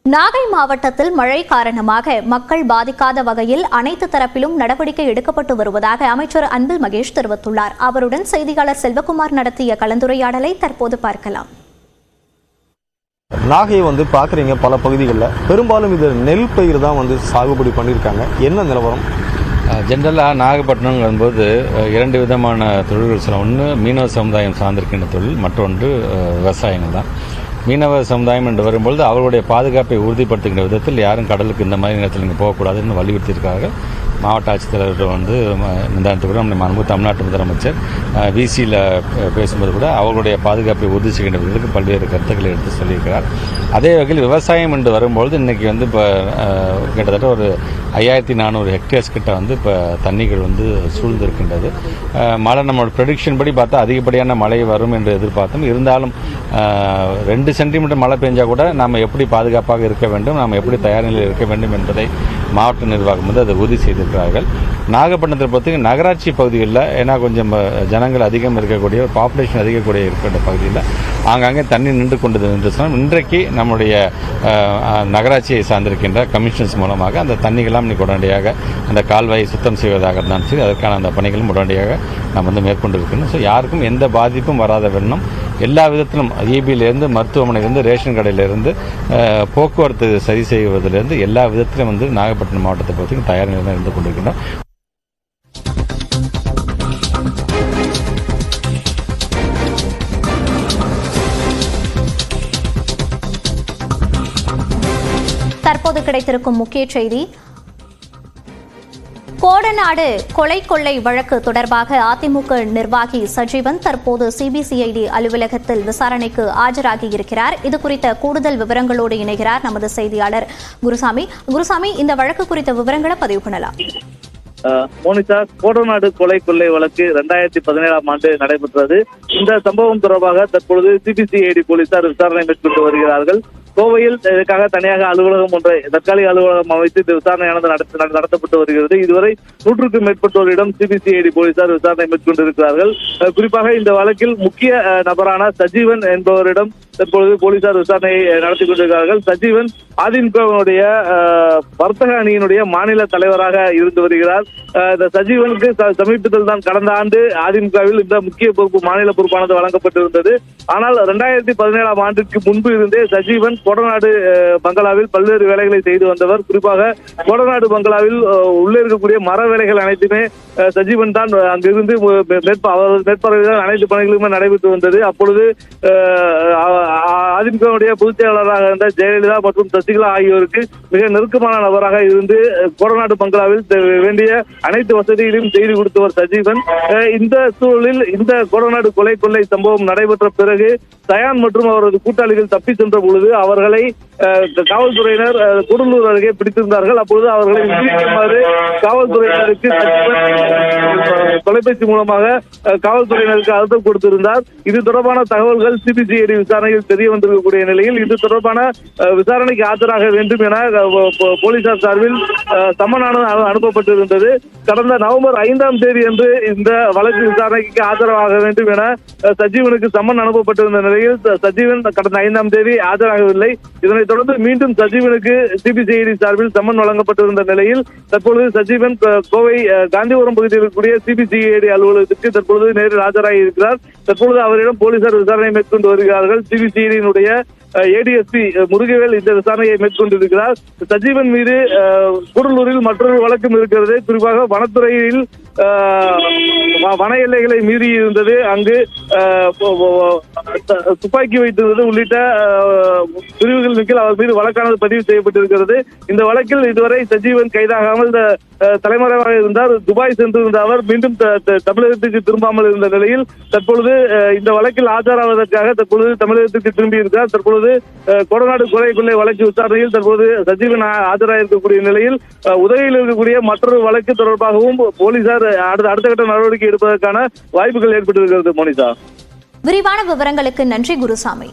நாகை மாவட்டத்தில் மழை காரணமாக மக்கள் பாதிக்காத வகையில் அனைத்து தரப்பிலும் நடவடிக்கை எடுக்கப்பட்டு வருவதாக அமைச்சர் அன்பில் மகேஷ் தெரிவித்துள்ளார். அவருடன் செய்தியாளர் செல்வகுமார் நடத்திய கலந்துரையாடலை தற்போது பார்க்கலாம். நாகையை பார்க்குறீங்க, பல பகுதிகளில் பெரும்பாலும் இது நெல் பயிர் தான் சாகுபடி பண்ணியிருக்காங்க. என்ன நிலவரம்? ஜென்ரலாக நாகப்பட்டினம் என்பது இரண்டு விதமான தொழில்கள் சொல்லலாம். ஒன்று மீனவ சமுதாயம் சார்ந்திருக்கின்ற தொழில், மற்றொன்று விவசாயங்கள் தான். மீனவ சமுதாயம் என்று வரும்பொழுது அவர்களுடைய பாதுகாப்பை உறுதிப்படுத்துகின்ற விதத்தில் யாரும் கடலுக்கு இந்த மாதிரி நேரத்தில் நீங்கள் போகக்கூடாதுன்னு வலியுறுத்தியிருக்கார்கள். மாவட்ட ஆட்சித்தலைவர் முந்தானத்துக்கு கூட நம்முடைய தமிழ்நாட்டு முதலமைச்சர் விசியில் பேசும்போது கூட அவர்களுடைய பாதுகாப்பை உறுதி செய்கின்ற விதத்துக்கு பல்வேறு கருத்துக்களை எடுத்து சொல்லியிருக்கிறார். அதே வகையில் விவசாயம் என்று வரும்பொழுது இன்றைக்கி இப்போ கிட்டத்தட்ட ஒரு 5400 ஹெக்டேர்ஸ் கிட்ட இப்போ தண்ணிகள் சூழ்ந்திருக்கின்றது. மழை நம்மளோட ப்ரெடிக்ஷன் படி பார்த்தா அதிகப்படியான மழை வரும் என்று எதிர்பார்த்தோம். இருந்தாலும் 2 சென்டிமீட்டர் மழை பெஞ்சால் கூட நாம் எப்படி பாதுகாப்பாக இருக்க வேண்டும், நாம் எப்படி தயார் நிலையில் இருக்க வேண்டும் என்பதை மாவட்ட நிர்வாகம் அதை உறுதி செய்திருக்கிறார்கள். நாகப்பட்டினத்தில் பொறுத்தவரைக்கும் நகராட்சி பகுதிகளில், ஏன்னா கொஞ்சம் ஜனங்கள் அதிகம் இருக்கக்கூடிய, பாப்புலேஷன் அதிகக்கூடிய இருக்கின்ற பகுதியில் ஆங்காங்கே தண்ணி நின்று கொண்டது என்று சொன்னால், இன்றைக்கு நம்முடைய நகராட்சியை சார்ந்திருக்கின்ற கமிஷன்ஸ் மூலமாக அந்த தண்ணிகளாம் இன்னைக்கு உடனடியாக அந்த கால்வாயை சுத்தம் செய்வதாக இருந்தாலும் சரி, அதற்கான அந்த பணிகளும் உடனடியாக நாம் மேற்கொண்டிருக்கணும். ஸோ யாருக்கும் எந்த பாதிப்பும் வராத வண்ணம் எல்லா விதத்திலும் ஈபியிலிருந்து, மருத்துவமனையிலிருந்து, ரேஷன் கடையிலிருந்து, போக்குவரத்து சரி செய்வதிலிருந்து எல்லா விதத்திலும் நாகப்பட்டினம் மாவட்டத்தை பொறுத்தவரைக்கும் தயார் நிலையில் இருந்து கொண்டிருக்கின்றோம். தற்போது கிடைத்திருக்கும் முக்கிய செய்தி: கோடநாடு கொலை கொள்ளை வழக்கு தொடர்பாக அதிமுக நிர்வாகி சஜீவன் தற்போது சிபிசிஐடி அலுவலகத்தில் விசாரணைக்கு ஆஜராகியிருக்கிறார். இது குறித்த கூடுதல் விவரங்களோடு இணைகிறார் நமது செய்தியாளர் குருசாமி. குருசாமி, இந்த வழக்கு குறித்த விவரங்களை பதிவு பண்ணலாம். மோனிஷா, கோடநாடு கொலை கொள்ளை வழக்கு 2017ஆம் ஆண்டு நடைபெற்றது. இந்த சம்பவம் தொடர்பாக தற்பொழுது சிபிசிஐடி போலீசார் விசாரணை மேற்கொண்டு வருகிறார்கள். கோவையில் இதற்காக தனியாக அலுவலகம் ஒன்றை, தற்காலிக அலுவலகம் அமைத்து இந்த விசாரணையானது நடத்தப்பட்டு வருகிறது. இதுவரை 100க்கும் மேற்பட்டோரிடம் சிபிசிஐடி போலீசார் விசாரணை மேற்கொண்டிருக்கிறார்கள். குறிப்பாக இந்த வழக்கில் முக்கிய நபரான சஜீவன் என்பவரிடம் தற்பொழுது போலீசார் விசாரணையை நடத்தி கொண்டிருக்கிறார்கள். சஜீவன் அதிமுகவினுடைய வர்த்தக அணியினுடைய மாநில தலைவராக இருந்து வருகிறார். இந்த சஜீவனுக்கு சமீபத்தில் தான் கடந்த ஆண்டு அதிமுகவில் இந்த முக்கிய பொறுப்பு, மாநில பொறுப்பானது வழங்கப்பட்டிருந்தது. ஆனால் 2017ஆம் ஆண்டுக்கு முன்பு இருந்தே சஜீவன் கோடநாடு பங்களாவில் பல்வேறு வேலைகளை செய்து வந்தவர். குறிப்பாக கோடநாடு பங்களாவில் உள்ளே இருக்கக்கூடிய மர வேலைகள் அனைத்துமே சஜீவன் தான் அங்கிருந்து மேற்பார்வையில் அனைத்து பணிகளுமே நடைபெற்று வந்தது. அப்பொழுது அதிமுகவுடைய பொதுச் செயலாளராக இருந்த ஜெயலலிதா மற்றும் சசிகலா ஆகியோருக்கு மிக நெருக்கமான நபராக இருந்து கோடநாடு பங்களாவில் வேண்டிய அனைத்து வசதிகளையும் செய்து கொடுத்தவர் சஜீவன். இந்த சூழலில் இந்த கோடநாடு கொலை கொள்ளை சம்பவம் நடைபெற்ற பிறகு சயான் மற்றும் அவரது கூட்டாளிகள் தப்பி சென்ற பொழுது அவர்களை காவல்துறையினர் கூடலூர் அருகே பிடித்திருந்தார்கள். அப்பொழுது அவர்களை விடுவிக்குமாறு காவல்துறையினருக்கு தொலைபேசி மூலமாக காவல்துறையினருக்கு அழுத்தம் கொடுத்திருந்தார். இது தொடர்பான தகவல்கள் சிபிசிஐடி விசாரணையில் தெரிய வந்திருக்கக்கூடிய நிலையில் இது தொடர்பான விசாரணைக்கு ஆஜராக வேண்டும் என போலீசார் சார்பில் சம்மனானது அனுப்பப்பட்டிருந்தது. கடந்த நவம்பர் 5ஆம் தேதி அன்று இந்த வழக்கு விசாரணைக்கு ஆஜராக வேண்டும் என சஜீவனுக்கு சம்மன் அனுப்பப்பட்டிருந்த நிலையில் சஜீவன் கடந்த 5ஆம் தேதி ஆஜராகவில்லை. இதனைத் தொடர்ந்து மீண்டும் சஜீவனுக்கு சிபிசிஐடி சார்பில் சம்மன் வழங்கப்பட்டிருந்த நிலையில் தற்பொழுது சஜீவன் கோவை காந்திபுரம் பகுதியில் இருக்கக்கூடிய சிபிசிஐடி அலுவலகத்திற்கு தற்பொழுது நேரில் ஆஜராகி இருக்கிறார். தற்பொழுது அவரிடம் போலீசார் விசாரணை மேற்கொண்டு வருகிறார்கள். சிபிசிஐடியினுடைய ஏடிஎஸ்பி முருகவேல் இந்த விசாரணையை மேற்கொண்டிருக்கிறார். சஜீவன் மீது கூடலூரில் மற்றொரு வழக்கும் இருக்கிறது. குறிப்பாக வனத்துறையில் வன எல்லைகளை மீறி இருந்தது, அங்கு துப்பாக்கி வைத்திருந்தது உள்ளிட்ட பிரிவுகள் கீழ் அவர் மீது வழக்கானது பதிவு செய்யப்பட்டிருக்கிறது. இந்த வழக்கில் இதுவரை சஜீவன் கைதாகாமல் தலைமறைவாக இருந்தார். துபாய் சென்றிருந்த அவர் மீண்டும் தமிழகத்துக்கு திரும்பாமல் இருந்த நிலையில் தற்பொழுது இந்த வழக்கில் ஆஜராவதற்காக தற்பொழுது தமிழகத்துக்கு திரும்பி இருக்கிறார். தற்பொழுது கோடநாடு கொலை கொள்ளை வழக்கு விசாரணையில் தற்போது சஜீவன் ஆஜராயிருக்கக்கூடிய நிலையில் உதவியில் இருக்கக்கூடிய மற்றொரு வழக்கு தொடர்பாகவும் போலீசார் அடுத்த கட்ட நடவடிக்கை எடுப்பதற்கான வாய்ப்புகள் ஏற்பட்டிருக்கிறது. மோனிஷா, விரிவான விவரங்களுக்கு நன்றி குருசாமி.